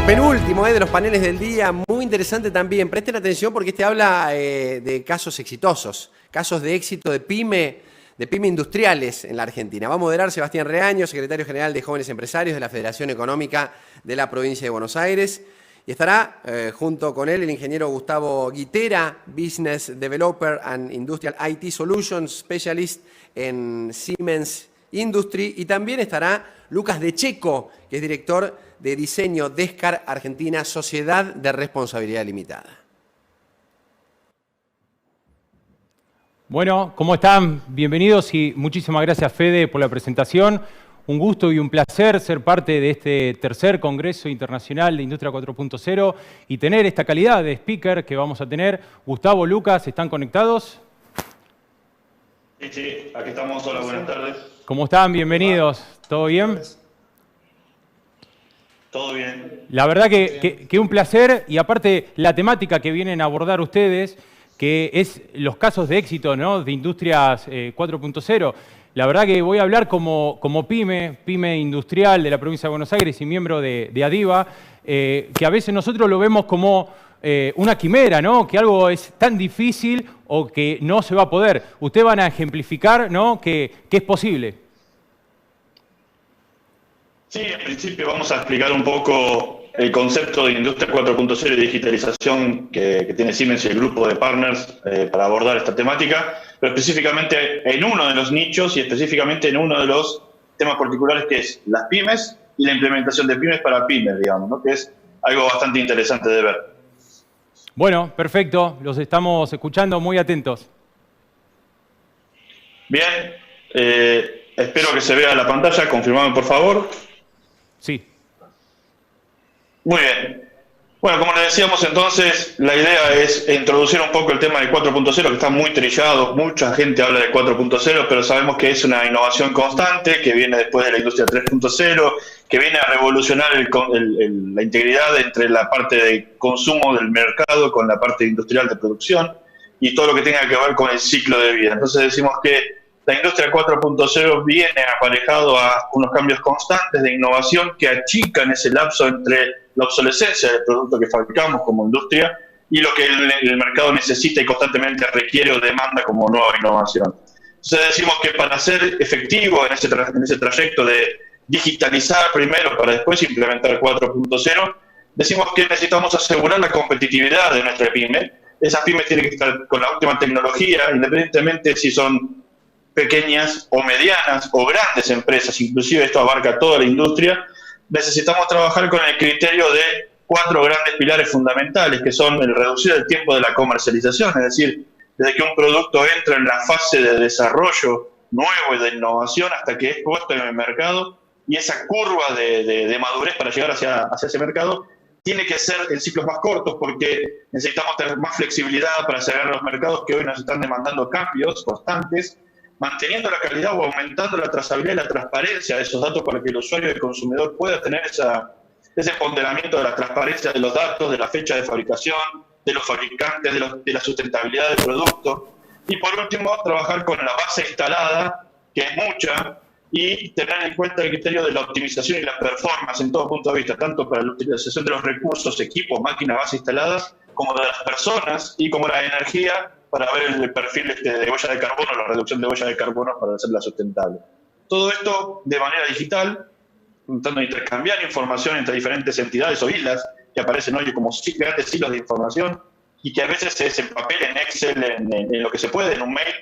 penúltimo de los paneles del día, muy interesante también. Presten atención porque este habla de casos exitosos, casos de éxito de pyme industriales en la Argentina. Va a moderar Sebastián Reaño, secretario general de Jóvenes Empresarios de la Federación Económica de la Provincia de Buenos Aires. Y estará junto con él el ingeniero Gustavo Guitera, Business Developer and Industrial IT Solutions Specialist en Siemens Industry. Y también estará Lucas De Checo, que es director de diseño Descar Argentina, Sociedad de Responsabilidad Limitada. Bueno, ¿cómo están? Bienvenidos y muchísimas gracias, Fede, por la presentación. Un gusto y un placer ser parte de este tercer Congreso Internacional de Industria 4.0 y tener esta calidad de speaker que vamos a tener. Gustavo, Lucas, ¿están conectados? Sí, aquí estamos. Hola, buenas tardes. ¿Cómo están? Bienvenidos. ¿Todo bien? Todo bien. La verdad que un placer, y aparte la temática que vienen a abordar ustedes, que es los casos de éxito, ¿no?, de Industrias 4.0. La verdad que voy a hablar como pyme industrial de la provincia de Buenos Aires y miembro de ADIVA, que a veces nosotros lo vemos como una quimera, ¿no?, que algo es tan difícil o que no se va a poder. Ustedes van a ejemplificar, ¿no?, que es posible. Sí, en principio vamos a explicar un poco el concepto de Industria 4.0 y digitalización que tiene Siemens y el grupo de partners para abordar esta temática, pero específicamente en uno de los nichos y específicamente en uno de los temas particulares, que es las pymes y la implementación de pymes para pymes, digamos, ¿no?, que es algo bastante interesante de ver. Bueno, perfecto, los estamos escuchando muy atentos. Bien, espero que se vea la pantalla, confirmame por favor. Sí. Muy bien. Bueno, como les decíamos entonces, la idea es introducir un poco el tema del 4.0, que está muy trillado, mucha gente habla de 4.0, pero sabemos que es una innovación constante, que viene después de la industria 3.0, que viene a revolucionar la integridad entre la parte de consumo del mercado con la parte industrial de producción y todo lo que tenga que ver con el ciclo de vida. Entonces decimos que la industria 4.0 viene aparejado a unos cambios constantes de innovación que achican ese lapso entre la obsolescencia del producto que fabricamos como industria y lo que el mercado necesita y constantemente requiere o demanda como nueva innovación. Entonces decimos que para ser efectivo en ese trayecto de digitalizar primero para después implementar 4.0, decimos que necesitamos asegurar la competitividad de nuestra pyme. Esas pymes tienen que estar con la última tecnología, independientemente si son pequeñas o medianas o grandes empresas, inclusive esto abarca toda la industria. Necesitamos trabajar con el criterio de 4 grandes pilares fundamentales, que son el reducir el tiempo de la comercialización, es decir, desde que un producto entra en la fase de desarrollo nuevo y de innovación hasta que es puesto en el mercado, y esa curva de madurez para llegar hacia ese mercado tiene que ser en ciclos más cortos, porque necesitamos tener más flexibilidad para llegar a los mercados que hoy nos están demandando cambios constantes, manteniendo la calidad o aumentando la trazabilidad y la transparencia de esos datos para que el usuario y el consumidor pueda tener ese ponderamiento de la transparencia de los datos, de la fecha de fabricación, de los fabricantes, de la sustentabilidad del producto. Y por último, trabajar con la base instalada, que es mucha, y tener en cuenta el criterio de la optimización y la performance en todo punto de vista, tanto para la utilización de los recursos, equipos, máquinas, base instaladas, como de las personas y como la energía, para ver el perfil de huella de carbono, la reducción de huella de carbono para hacerla sustentable. Todo esto de manera digital, intentando intercambiar información entre diferentes entidades o islas que aparecen hoy como grandes hilos de información y que a veces es en papel, en Excel, en lo que se puede, en un mail.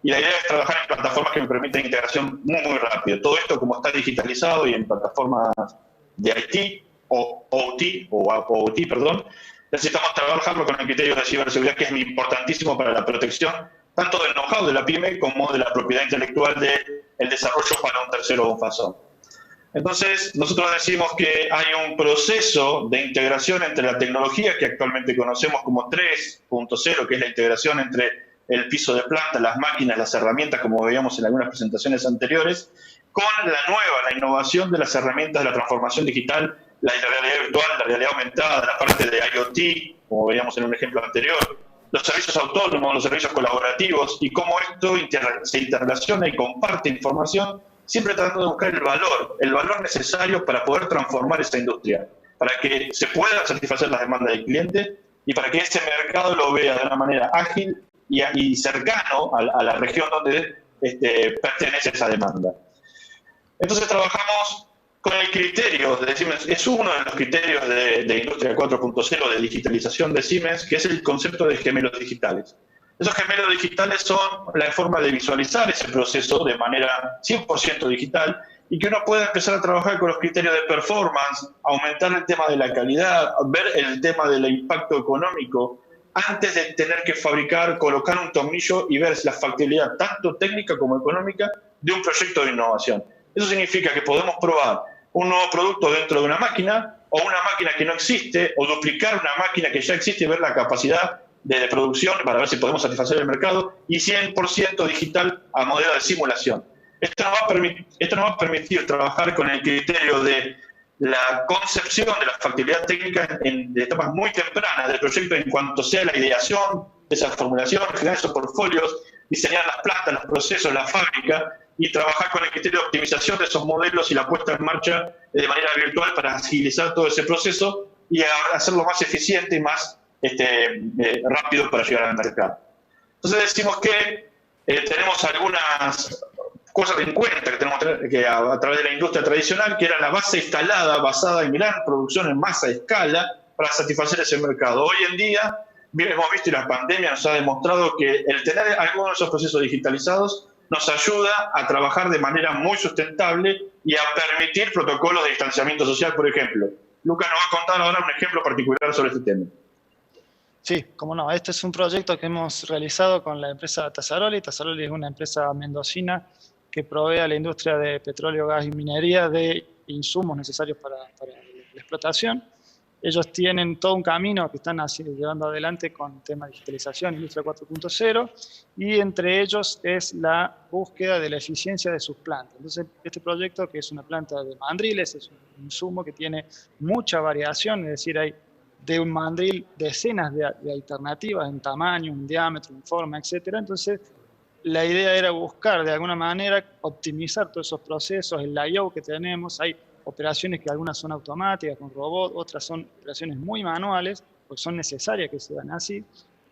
Y la idea es trabajar en plataformas que me permiten integración muy rápido. Todo esto como está digitalizado y en plataformas de IT o OT, necesitamos trabajarlo con el criterio de ciberseguridad, que es importantísimo para la protección tanto del know-how de la pyme como de la propiedad intelectual del desarrollo para un tercero o un fasón. Entonces, nosotros decimos que hay un proceso de integración entre la tecnología que actualmente conocemos como 3.0, que es la integración entre el piso de planta, las máquinas, las herramientas, como veíamos en algunas presentaciones anteriores, con la innovación de las herramientas de la transformación digital, la realidad virtual, la realidad aumentada, la parte de IoT, como veíamos en un ejemplo anterior, los servicios autónomos, los servicios colaborativos, y cómo esto se interrelaciona y comparte información, siempre tratando de buscar el valor necesario para poder transformar esa industria. para que se puedan satisfacer las demandas del cliente y para que ese mercado lo vea de una manera ágil y cercano a la región donde pertenece esa demanda. Entonces trabajamos con el criterio de Siemens, es uno de los criterios de Industria 4.0 de digitalización de Siemens, que es el concepto de gemelos digitales. Esos gemelos digitales son la forma de visualizar ese proceso de manera 100% digital y que uno pueda empezar a trabajar con los criterios de performance, aumentar el tema de la calidad, ver el tema del impacto económico, antes de tener que fabricar, colocar un tornillo y ver la factibilidad tanto técnica como económica de un proyecto de innovación. Eso significa que podemos probar un nuevo producto dentro de una máquina o una máquina que no existe o duplicar una máquina que ya existe y ver la capacidad de producción para ver si podemos satisfacer el mercado y 100% digital a modelo de simulación. Esto nos va a permitir trabajar con el criterio de la concepción de la factibilidad técnica en etapas muy tempranas del proyecto en cuanto sea la ideación de esa formulación, generar esos portfolios, diseñar las plantas, los procesos, la fábrica y trabajar con el criterio de optimización de esos modelos y la puesta en marcha de manera virtual para agilizar todo ese proceso y hacerlo más eficiente y más rápido para llegar al mercado. Entonces decimos que tenemos algunas cosas en cuenta que tenemos que a través de la industria tradicional, que era la base instalada basada en gran producción en masa a escala para satisfacer ese mercado. Hoy en día, hemos visto y la pandemia nos ha demostrado que el tener algunos de esos procesos digitalizados nos ayuda a trabajar de manera muy sustentable y a permitir protocolos de distanciamiento social, por ejemplo. Lucas nos va a contar ahora un ejemplo particular sobre este tema. Sí, cómo no. Este es un proyecto que hemos realizado con la empresa Tasaroli. Tasaroli es una empresa mendocina que provee a la industria de petróleo, gas y minería de insumos necesarios para la explotación. Ellos tienen todo un camino que están llevando adelante con el tema de digitalización, Industria 4.0, y entre ellos es la búsqueda de la eficiencia de sus plantas. Entonces, este proyecto, que es una planta de mandriles, es un insumo que tiene mucha variación, es decir, hay de un mandril decenas de alternativas en tamaño, en diámetro, en forma, etc. Entonces, la idea era buscar de alguna manera optimizar todos esos procesos, el layout que tenemos. Hay operaciones que algunas son automáticas con robot, otras son operaciones muy manuales, pues son necesarias que se dan así.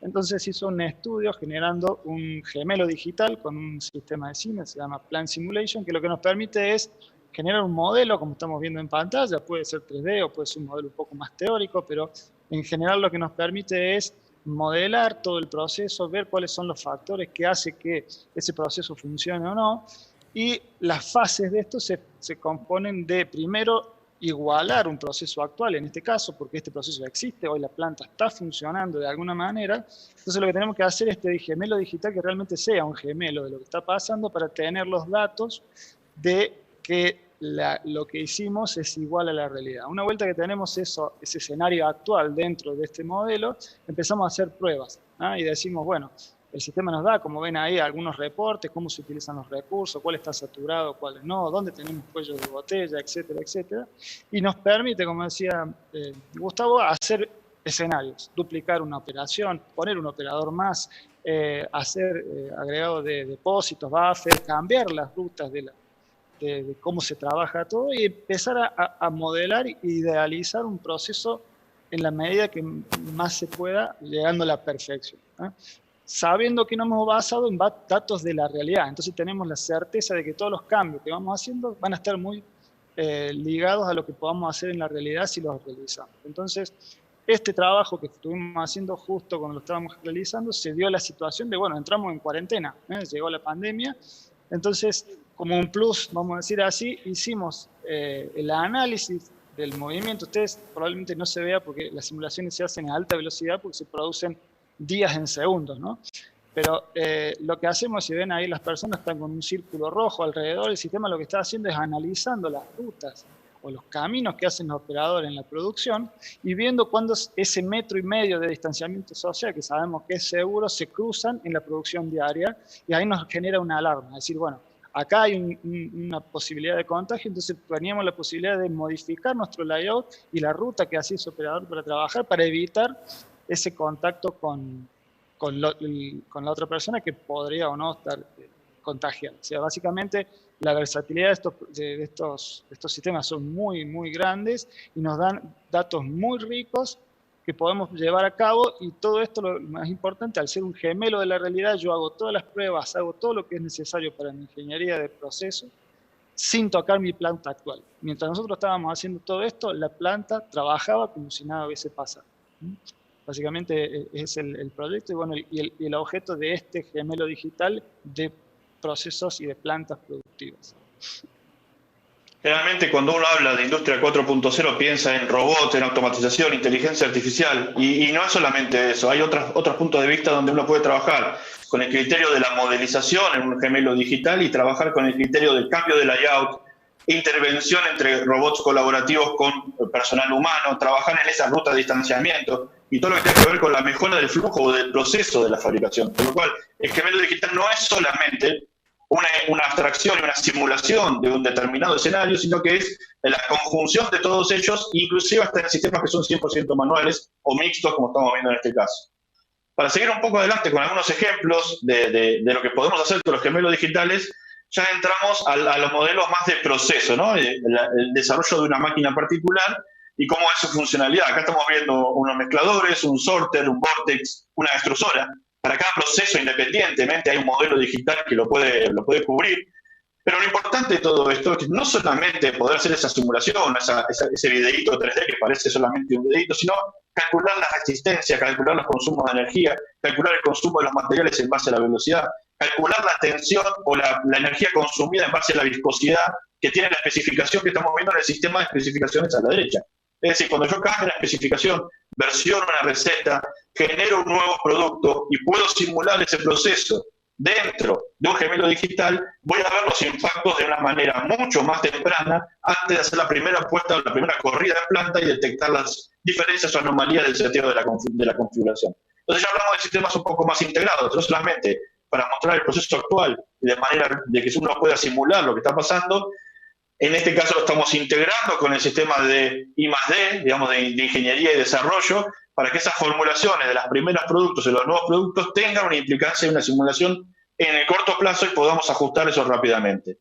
Entonces hizo un estudio generando un gemelo digital con un sistema de Siemens, se llama Plant Simulation, que lo que nos permite es generar un modelo, como estamos viendo en pantalla, puede ser 3D o puede ser un modelo un poco más teórico, pero en general lo que nos permite es modelar todo el proceso, ver cuáles son los factores que hacen que ese proceso funcione o no, y las fases de esto se componen de, primero, igualar un proceso actual, en este caso, porque este proceso existe, hoy la planta está funcionando de alguna manera. Entonces lo que tenemos que hacer es este gemelo digital que realmente sea un gemelo de lo que está pasando para tener los datos de que lo que hicimos es igual a la realidad. Una vuelta que tenemos ese escenario actual dentro de este modelo, empezamos a hacer pruebas, ¿no? Y decimos, bueno, el sistema nos da, como ven ahí, algunos reportes, cómo se utilizan los recursos, cuál está saturado, cuál no, dónde tenemos cuellos de botella, etcétera, etcétera. Y nos permite, como decía Gustavo, hacer escenarios, duplicar una operación, poner un operador más, hacer agregado de depósitos, buffer, cambiar las rutas de cómo se trabaja todo y empezar a modelar e idealizar un proceso en la medida que más se pueda, llegando a la perfección, ¿eh? Sabiendo que nos hemos basado en datos de la realidad. Entonces tenemos la certeza de que todos los cambios que vamos haciendo van a estar muy ligados a lo que podamos hacer en la realidad si los realizamos. Entonces, este trabajo que estuvimos haciendo justo cuando lo estábamos realizando, se dio la situación de, bueno, entramos en cuarentena, llegó la pandemia. Entonces, como un plus, vamos a decir así, hicimos el análisis del movimiento. Ustedes probablemente no se vea porque las simulaciones se hacen a alta velocidad porque se producen días en segundos, ¿no? Pero lo que hacemos, si ven ahí, las personas están con un círculo rojo alrededor, el sistema lo que está haciendo es analizando las rutas o los caminos que hacen los operadores en la producción y viendo cuándo ese 1,5 metros de distanciamiento social, que sabemos que es seguro, se cruzan en la producción diaria y ahí nos genera una alarma, es decir, bueno, acá hay una posibilidad de contagio, entonces teníamos la posibilidad de modificar nuestro layout y la ruta que hacía ese operador para trabajar, para evitar ese contacto con la otra persona que podría o no estar contagiada. O sea, básicamente La versatilidad de estos sistemas son muy, muy grandes y nos dan datos muy ricos que podemos llevar a cabo, y todo esto, lo más importante, al ser un gemelo de la realidad, yo hago todas las pruebas, hago todo lo que es necesario para mi ingeniería de proceso, sin tocar mi planta actual. Mientras nosotros estábamos haciendo todo esto, la planta trabajaba como si nada hubiese pasado. Básicamente es el proyecto y, bueno, y el objeto de este gemelo digital de procesos y de plantas productivas. Generalmente cuando uno habla de industria 4.0 piensa en robots, en automatización, inteligencia artificial, y no es solamente eso, hay otros puntos de vista donde uno puede trabajar con el criterio de la modelización en un gemelo digital y trabajar con el criterio del cambio de layout, intervención entre robots colaborativos con personal humano, trabajar en esa ruta de distanciamiento y todo lo que tiene que ver con la mejora del flujo o del proceso de la fabricación. Por lo cual, el gemelo digital no es solamente una abstracción y una simulación de un determinado escenario, sino que es la conjunción de todos ellos, inclusive hasta en sistemas que son 100% manuales o mixtos, como estamos viendo en este caso. Para seguir un poco adelante con algunos ejemplos de lo que podemos hacer con los gemelos digitales, ya entramos a los modelos más de proceso, ¿no? El desarrollo de una máquina particular y cómo es su funcionalidad. Acá estamos viendo unos mezcladores, un sorter, un vortex, una extrusora. Para cada proceso, independientemente, hay un modelo digital que lo puede cubrir. Pero lo importante de todo esto es que no solamente poder hacer esa simulación, ese videíto 3D que parece solamente un videíto, sino calcular la resistencia, calcular los consumos de energía, calcular el consumo de los materiales en base a la velocidad, calcular la tensión o la energía consumida en base a la viscosidad que tiene la especificación que estamos viendo en el sistema de especificaciones a la derecha. Es decir, cuando yo cambio la especificación, versiono una receta, genero un nuevo producto y puedo simular ese proceso dentro de un gemelo digital, voy a ver los impactos de una manera mucho más temprana antes de hacer la primera puesta o la primera corrida de planta y detectar las diferencias o anomalías del seteo de la configuración. Entonces ya hablamos de sistemas un poco más integrados, no solamente para mostrar el proceso actual y de manera de que uno pueda simular lo que está pasando. En este caso lo estamos integrando con el sistema de I+D, digamos, de ingeniería y desarrollo, para que esas formulaciones de los primeros productos y los nuevos productos tengan una implicancia y una simulación en el corto plazo y podamos ajustar eso rápidamente.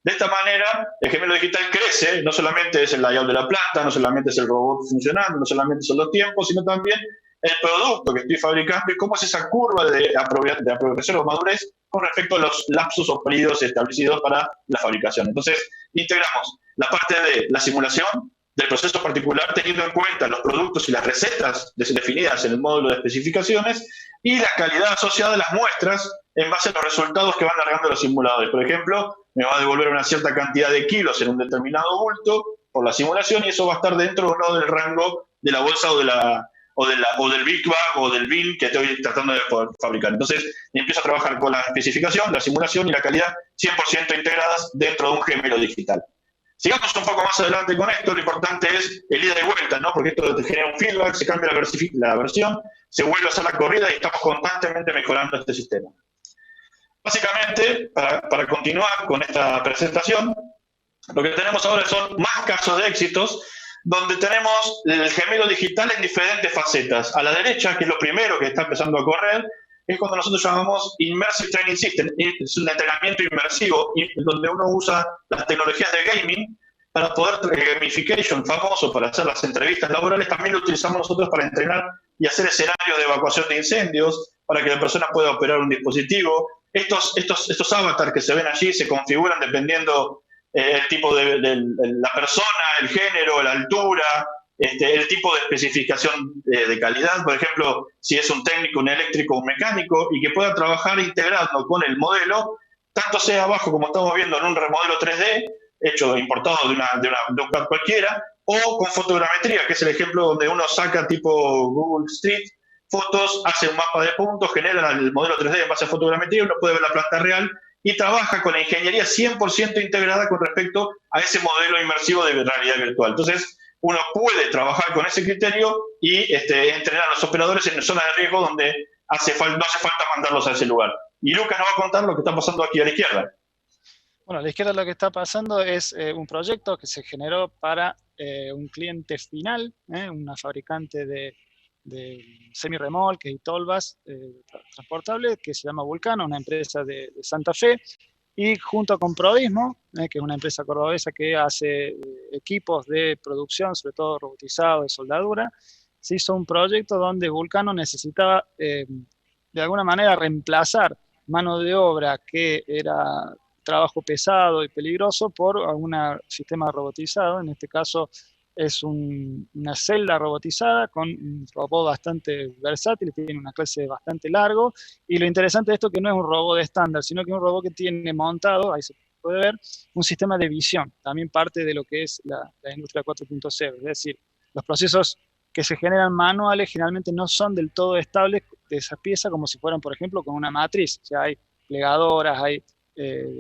De esta manera, el gemelo digital crece, no solamente es el layout de la planta, no solamente es el robot funcionando, no solamente son los tiempos, sino también el producto que estoy fabricando y cómo es esa curva de apropiación o madurez con respecto a los lapsos o periodos establecidos para la fabricación. Entonces, integramos la parte de la simulación del proceso particular teniendo en cuenta los productos y las recetas definidas en el módulo de especificaciones y la calidad asociada de las muestras en base a los resultados que van largando los simuladores. Por ejemplo, me va a devolver una cierta cantidad de kilos en un determinado bulto por la simulación y eso va a estar dentro o no del rango de la bolsa o del big bag o del bin que estoy tratando de fabricar. Entonces, empiezo a trabajar con la especificación, la simulación y la calidad 100% integradas dentro de un gemelo digital. Sigamos un poco más adelante con esto, lo importante es el ida y vuelta, ¿no? Porque esto te genera un feedback, se cambia la versión, se vuelve a hacer la corrida y estamos constantemente mejorando este sistema. Básicamente, para continuar con esta presentación, lo que tenemos ahora son más casos de éxitos, donde tenemos el gemelo digital en diferentes facetas. A la derecha, que es lo primero que está empezando a correr, es cuando nosotros llamamos Immersive Training System. Es un entrenamiento inmersivo donde uno usa las tecnologías de gaming para poder, gamification famoso para hacer las entrevistas laborales, también lo utilizamos nosotros para entrenar y hacer escenarios de evacuación de incendios, para que la persona pueda operar un dispositivo. Estos avatars que se ven allí se configuran dependiendo el tipo de la persona, el género, la altura, el tipo de especificación de calidad, por ejemplo, si es un técnico, un eléctrico, un mecánico, y que pueda trabajar integrando con el modelo, tanto sea abajo como estamos viendo en un remodelo 3D, importado de un CAD cualquiera, o con fotogrametría, que es el ejemplo donde uno saca tipo Google Street, fotos, hace un mapa de puntos, genera el modelo 3D en base a fotogrametría, uno puede ver la planta real, y trabaja con la ingeniería 100% integrada con respecto a ese modelo inmersivo de realidad virtual. Entonces, uno puede trabajar con ese criterio y entrenar a los operadores en zonas de riesgo donde no hace falta mandarlos a ese lugar. Y Lucas nos va a contar lo que está pasando aquí a la izquierda. Bueno, a la izquierda lo que está pasando es un proyecto que se generó para un cliente final, una fabricante de semi-remolques y tolvas transportables que se llama Vulcano, una empresa de Santa Fe. Y junto con Prodismo, que es una empresa cordobesa que hace equipos de producción, sobre todo robotizados de soldadura, se hizo un proyecto donde Vulcano necesitaba de alguna manera reemplazar mano de obra que era trabajo pesado y peligroso por algún sistema robotizado. En este caso es una celda robotizada con un robot bastante versátil, tiene una clase bastante largo, y lo interesante de esto es que no es un robot estándar, sino que es un robot que tiene montado, ahí se puede ver, un sistema de visión, también parte de lo que es la industria 4.0, es decir, los procesos que se generan manuales generalmente no son del todo estables de esas piezas como si fueran, por ejemplo, con una matriz. O sea, hay plegadoras, hay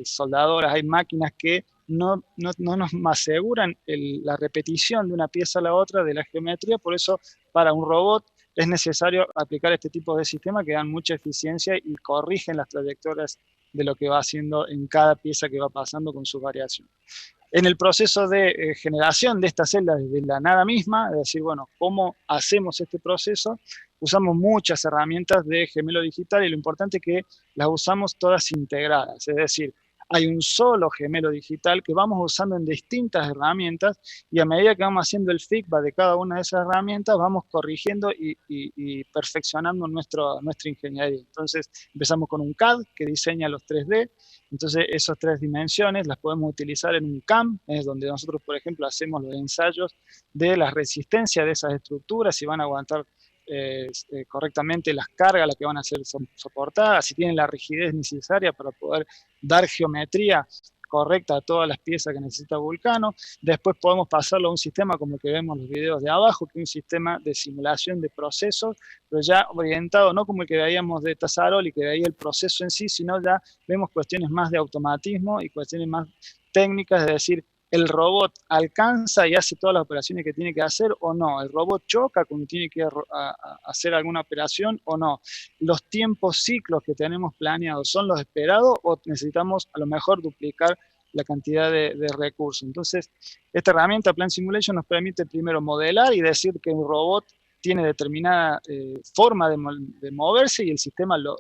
soldadoras, hay máquinas que no nos aseguran la repetición de una pieza a la otra de la geometría. Por eso, para un robot es necesario aplicar este tipo de sistemas que dan mucha eficiencia y corrigen las trayectorias de lo que va haciendo en cada pieza que va pasando con sus variaciones. En el proceso de generación de estas celdas desde la nada misma, es decir, bueno, ¿cómo hacemos este proceso? Usamos muchas herramientas de gemelo digital y lo importante es que las usamos todas integradas, es decir, hay un solo gemelo digital que vamos usando en distintas herramientas y a medida que vamos haciendo el feedback de cada una de esas herramientas, vamos corrigiendo y perfeccionando nuestra ingeniería. Entonces, empezamos con un CAD que diseña los 3D. Entonces, esas 3 dimensiones las podemos utilizar en un CAM, es donde nosotros, por ejemplo, hacemos los ensayos de la resistencia de esas estructuras, si van a aguantar correctamente las cargas a las que van a ser soportadas, si tienen la rigidez necesaria para poder dar geometría correcta a todas las piezas que necesita Vulcano. Después podemos pasarlo a un sistema como el que vemos en los videos de abajo, que es un sistema de simulación de procesos, pero ya orientado no como el que veíamos de Tasarol y que veía el proceso en sí, sino ya vemos cuestiones más de automatismo y cuestiones más técnicas, es decir, el robot alcanza y hace todas las operaciones que tiene que hacer o no, el robot choca cuando tiene que hacer alguna operación o no, los tiempos ciclos que tenemos planeados son los esperados o necesitamos a lo mejor duplicar la cantidad de recursos. Entonces, esta herramienta Plan Simulation nos permite primero modelar y decir que un robot tiene determinada forma de moverse y el sistema lo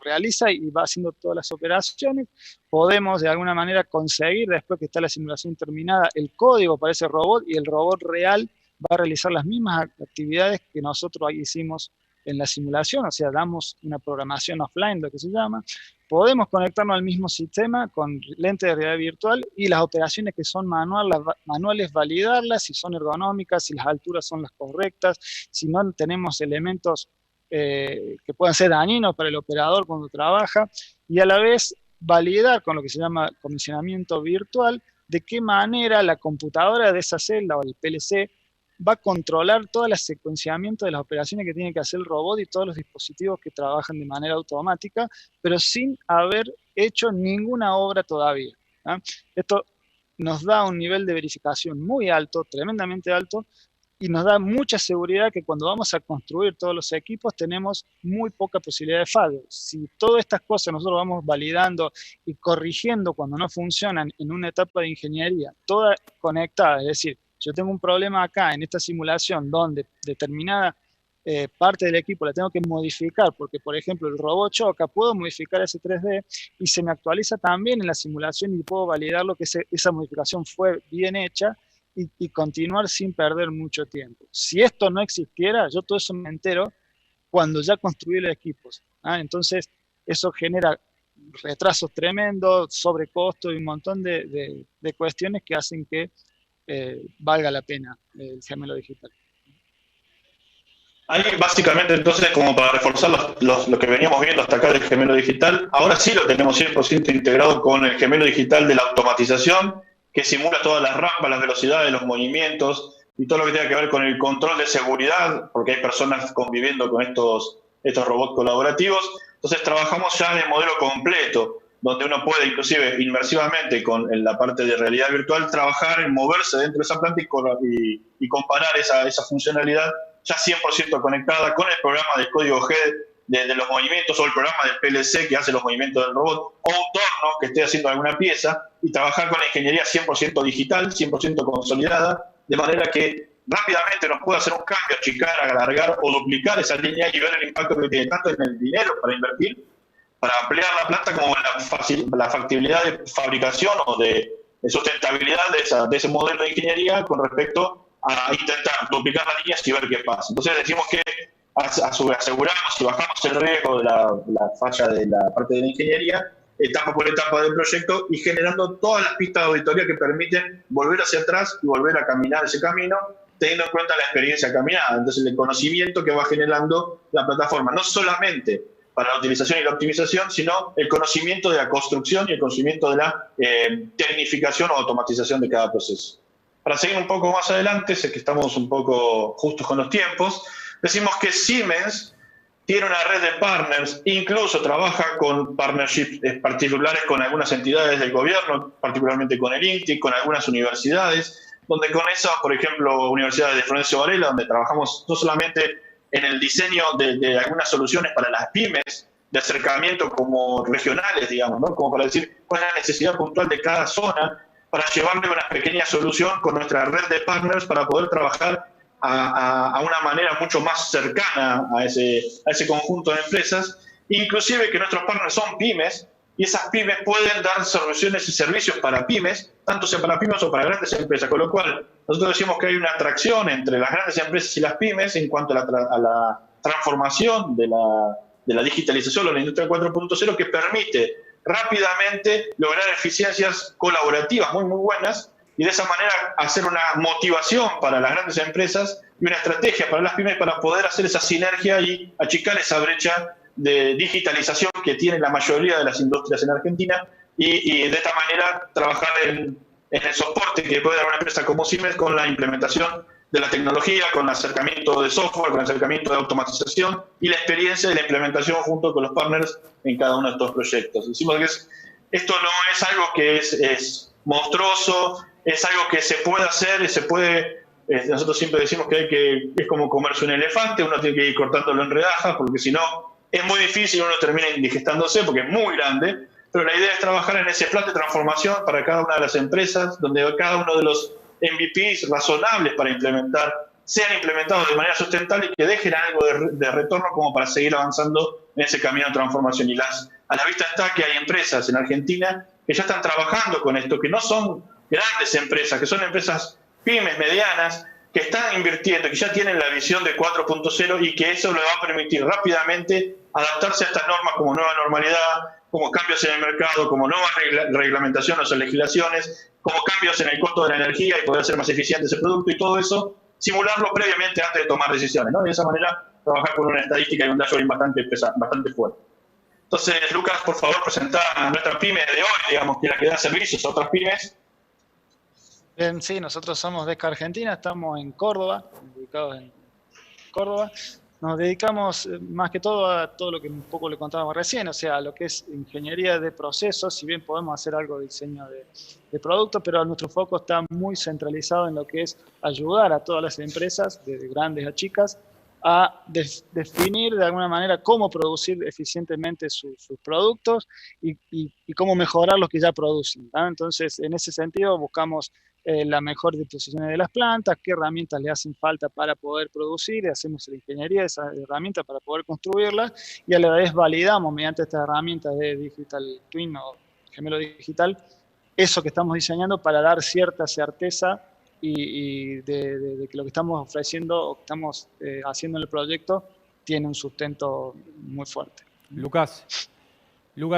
realiza y va haciendo todas las operaciones. Podemos de alguna manera conseguir, después que está la simulación terminada, el código para ese robot y el robot real va a realizar las mismas actividades que nosotros hicimos en la simulación, o sea, damos una programación offline, lo que se llama. Podemos conectarnos al mismo sistema con lente de realidad virtual y las operaciones que son manuales validarlas, si son ergonómicas, si las alturas son las correctas, si no tenemos elementos que puedan ser dañinos para el operador cuando trabaja, y a la vez validar con lo que se llama comisionamiento virtual de qué manera la computadora de esa celda o el PLC va a controlar todo el secuenciamiento de las operaciones que tiene que hacer el robot y todos los dispositivos que trabajan de manera automática, pero sin haber hecho ninguna obra todavía. Esto nos da un nivel de verificación muy alto, tremendamente alto, y nos da mucha seguridad que cuando vamos a construir todos los equipos tenemos muy poca posibilidad de fallo. Si todas estas cosas nosotros vamos validando y corrigiendo cuando no funcionan en una etapa de ingeniería, toda conectada, es decir, yo tengo un problema acá en esta simulación donde determinada parte del equipo la tengo que modificar porque, por ejemplo, el robot choca, puedo modificar ese 3D y se me actualiza también en la simulación y puedo validarlo que esa modificación fue bien hecha y continuar sin perder mucho tiempo. Si esto no existiera, yo todo eso me entero cuando ya construí los equipos. Entonces, eso genera retrasos tremendos, sobrecostos y un montón de cuestiones que hacen que valga la pena el gemelo digital. Ahí básicamente entonces, como para reforzar lo que veníamos viendo hasta acá del gemelo digital, ahora sí lo tenemos 100% integrado con el gemelo digital de la automatización, que simula todas las rampas, las velocidades, los movimientos y todo lo que tenga que ver con el control de seguridad, porque hay personas conviviendo con estos robots colaborativos. Entonces trabajamos ya en el modelo completo, donde uno puede inclusive inmersivamente con en la parte de realidad virtual trabajar en moverse dentro de esa planta y comparar esa funcionalidad ya 100% conectada con el programa de código G de los movimientos o el programa del PLC que hace los movimientos del robot o un torno que esté haciendo alguna pieza y trabajar con la ingeniería 100% digital, 100% consolidada, de manera que rápidamente nos puede hacer un cambio, achicar, alargar o duplicar esa línea y ver el impacto que tiene tanto en el dinero para invertir, para ampliar la planta como en la la factibilidad de fabricación o de sustentabilidad de ese modelo de ingeniería con respecto a intentar duplicar las líneas y ver qué pasa. Entonces decimos que aseguramos y bajamos el riesgo de la falla de la parte de la ingeniería, etapa por etapa del proyecto, y generando todas las pistas de auditoría que permiten volver hacia atrás y volver a caminar ese camino, teniendo en cuenta la experiencia caminada. Entonces el conocimiento que va generando la plataforma, no solamente para la utilización y la optimización, sino el conocimiento de la construcción y el conocimiento de la tecnificación o automatización de cada proceso. Para seguir un poco más adelante, sé que estamos un poco justos con los tiempos, decimos que Siemens tiene una red de partners, incluso trabaja con partnerships particulares con algunas entidades del gobierno, particularmente con el INTI, con algunas universidades, donde con esas, por ejemplo, Universidad de Florencio Varela, donde trabajamos no solamente en el diseño de algunas soluciones para las pymes, de acercamiento como regionales, digamos, ¿no? Como para decir cuál es la necesidad puntual de cada zona, para llevarle una pequeña solución con nuestra red de partners para poder trabajar a una manera mucho más cercana a ese conjunto de empresas, inclusive que nuestros partners son pymes, y esas pymes pueden dar soluciones y servicios para pymes, tanto sea para pymes o para grandes empresas, con lo cual nosotros decimos que hay una atracción entre las grandes empresas y las pymes en cuanto a la transformación de la digitalización o la industria 4.0, que permite rápidamente lograr eficiencias colaborativas muy buenas, y de esa manera hacer una motivación para las grandes empresas y una estrategia para las pymes para poder hacer esa sinergia y achicar esa brecha de digitalización que tiene la mayoría de las industrias en Argentina, y de esta manera trabajar en el soporte que puede dar una empresa como Siemens con la implementación de la tecnología, con el acercamiento de software, con el acercamiento de automatización y la experiencia de la implementación junto con los partners en cada uno de estos proyectos. Decimos que esto no es algo que es monstruoso, es algo que se puede hacer y se puede. Nosotros siempre decimos que es como comerse un elefante, uno tiene que ir cortándolo en rodajas, porque si no es muy difícil, uno termina indigestándose porque es muy grande, pero la idea es trabajar en ese plan de transformación para cada una de las empresas, donde cada uno de los MVPs razonables para implementar sean implementados de manera sustentable y que dejen algo de retorno como para seguir avanzando en ese camino de transformación. Y a la vista está que hay empresas en Argentina que ya están trabajando con esto, que no son grandes empresas, que son empresas pymes, medianas, que están invirtiendo, que ya tienen la visión de 4.0 y que eso le va a permitir rápidamente adaptarse a estas normas como nueva normalidad, como cambios en el mercado, como nuevas reglamentaciones o legislaciones, como cambios en el costo de la energía y poder hacer más eficiente ese producto, y todo eso simularlo previamente antes de tomar decisiones, ¿no? De esa manera trabajar con una estadística y un dashboard bastante fuerte. Entonces, Lucas, por favor, presenta a nuestra pyme de hoy, digamos, que es la que da servicios a otras pymes. Bien, sí, nosotros somos DESCA Argentina, estamos en Córdoba, ubicados en Córdoba. Nos dedicamos más que todo a todo lo que un poco le contábamos recién, o sea, a lo que es ingeniería de procesos, si bien podemos hacer algo de diseño de productos, pero nuestro foco está muy centralizado en lo que es ayudar a todas las empresas, desde grandes a chicas, a definir de alguna manera cómo producir eficientemente sus productos y cómo mejorar los que ya producen, ¿no? Entonces, en ese sentido, buscamos la mejor disposición de las plantas, qué herramientas le hacen falta para poder producir, y hacemos la ingeniería de esas herramientas para poder construirlas, y a la vez validamos mediante estas herramientas de Digital Twin o gemelo digital eso que estamos diseñando para dar cierta certeza y de que lo que estamos ofreciendo o que estamos haciendo en el proyecto tiene un sustento muy fuerte. Lucas,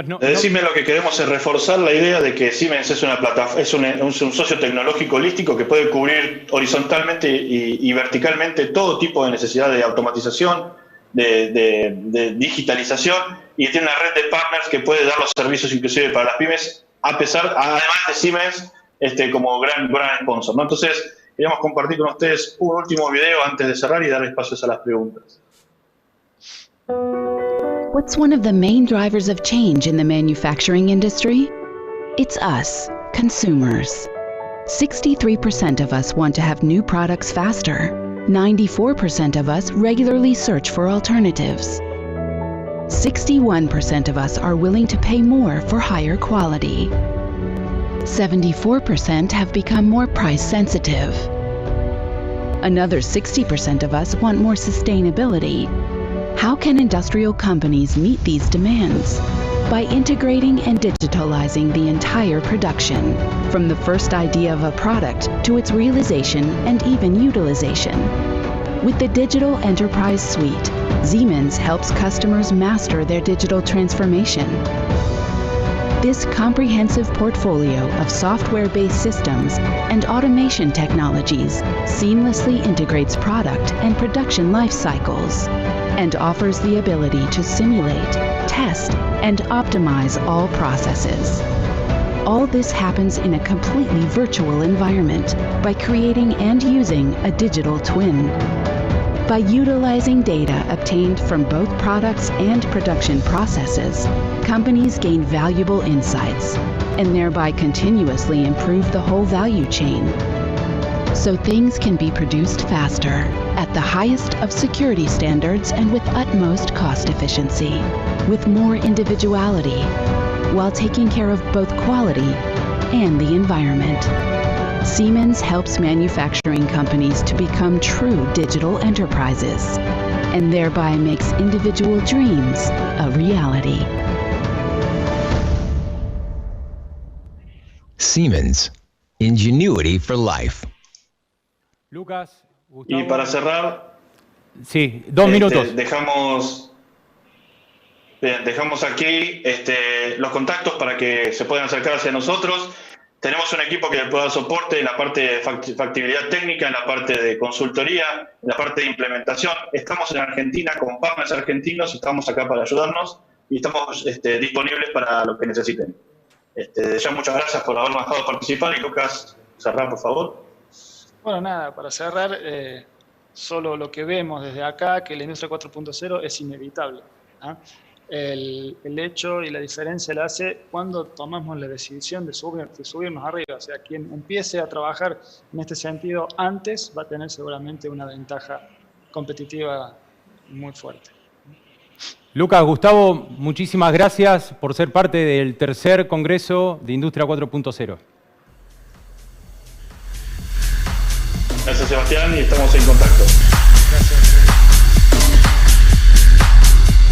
no. Decime, lo que queremos es reforzar la idea de que Siemens es una plataforma, es un socio tecnológico holístico que puede cubrir horizontalmente y verticalmente todo tipo de necesidad de automatización, de digitalización, y tiene una red de partners que puede dar los servicios inclusive para las pymes, además de Siemens como gran sponsor, ¿no? Entonces, queríamos compartir con ustedes un último video antes de cerrar y dar espacios a las preguntas. What's one of the main drivers of change in the manufacturing industry? It's us, consumers. 63% of us want to have new products faster. 94% of us regularly search for alternatives. 61% of us are willing to pay more for higher quality. 74% have become more price sensitive. Another 60% of us want more sustainability. How can industrial companies meet these demands? by integrating and digitalizing the entire production, from the first idea of a product to its realization and even utilization. With the Digital Enterprise Suite, Siemens helps customers master their digital transformation. This comprehensive portfolio of software-based systems and automation technologies seamlessly integrates product and production life cycles and offers the ability to simulate, test, and optimize all processes. All this happens in a completely virtual environment by creating and using a digital twin. By utilizing data obtained from both products and production processes, companies gain valuable insights and thereby continuously improve the whole value chain. So things can be produced faster, at the highest of security standards and with utmost cost efficiency, with more individuality, while taking care of both quality and the environment. Siemens helps manufacturing companies to become true digital enterprises, and thereby makes individual dreams a reality. Siemens, ingenuity for life. Lucas, Gustavo. Y para cerrar, Sí, 2 minutos. dejamos aquí los contactos para que se puedan acercar hacia nosotros. Tenemos un equipo que le pueda dar soporte en la parte de factibilidad técnica, en la parte de consultoría, en la parte de implementación. Estamos en Argentina con partners argentinos, estamos acá para ayudarnos y estamos disponibles para lo que necesiten. Ya muchas gracias por habernos dejado participar y Lucas, cerrar por favor. Bueno, nada, para cerrar, solo lo que vemos desde acá, que la industria 4.0 es inevitable. ¿Ah? El hecho y la diferencia la hace cuando tomamos la decisión de subirnos arriba. O sea, quien empiece a trabajar en este sentido antes va a tener seguramente una ventaja competitiva muy fuerte. Lucas, Gustavo, muchísimas gracias por ser parte del tercer Congreso de Industria 4.0. Gracias, Sebastián, y estamos en contacto. Gracias.